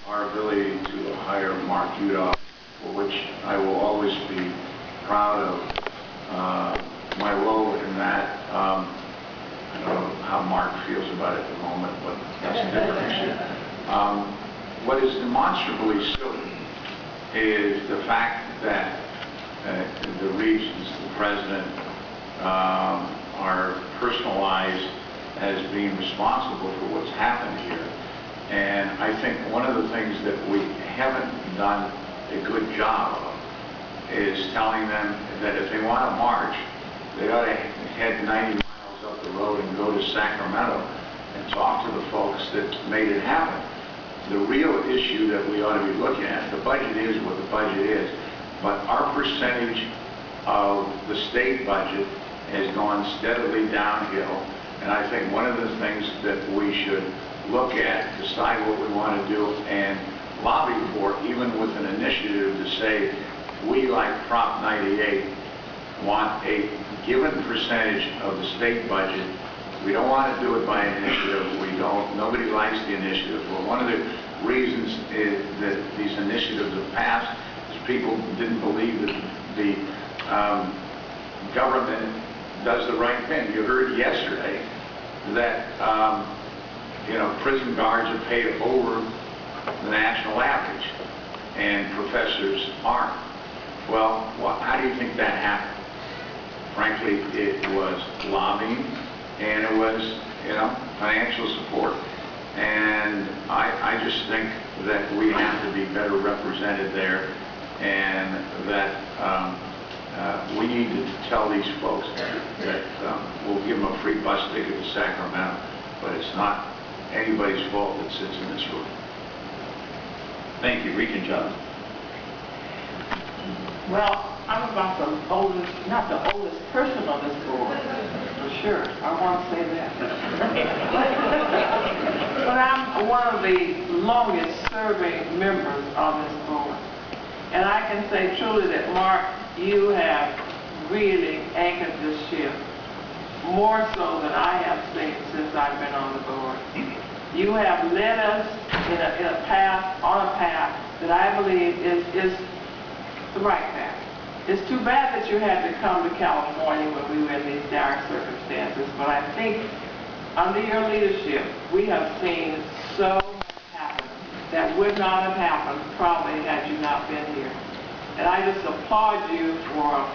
our ability to hire Mark Yudof, for which I will always be proud of my role in that. I don't know how Mark feels about it at the moment, but that's a different issue. What is demonstrably silly is the fact that the regents, the president, are personalized as being responsible for what's happened here. And I think one of the things that we haven't done a good job of is telling them that if they want to march, they ought to head 90 miles up the road and go to Sacramento and talk to the folks that made it happen. The real issue that we ought to be looking at, the budget is what the budget is, but our percentage of the state budget has gone steadily downhill. And I think one of the things that we should look at, decide what we want to do, and lobby for, even with an initiative to say, we, like Prop 98, want a given percentage of the state budget. We don't want to do it by initiative. Nobody likes the initiative. Well, one of the reasons is that these initiatives have passed is people didn't believe that the government does the right thing. You heard yesterday that prison guards are paid over the national average, and professors aren't. Well, how do you think that happened? Frankly, it was lobbying, and it was, financial support. And I just think that we have to be better represented there, and that we need to tell these folks that we'll give them a free bus ticket to Sacramento, but it's not anybody's fault that sits in this room. Thank you. Regent Blum. Well, I'm about the oldest, not the oldest person on this board, for sure. I want to say that. But I'm one of the longest serving members on this board. And I can say truly that, Mark, you have really anchored this ship more so than I have seen since I've been on the board. You have led us on a path that I believe is the right path. It's too bad that you had to come to California when we were in these dire circumstances, but I think under your leadership, we have seen so much happen that would not have happened probably had you not been here. And I just applaud you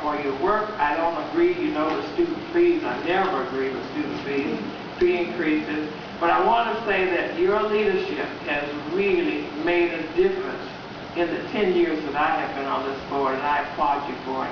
for your work. I don't agree, with student fees. I never agree with student fees, fee increases. But I want to say that your leadership has really made a difference in the 10 years that I have been on this board, and I applaud you for it.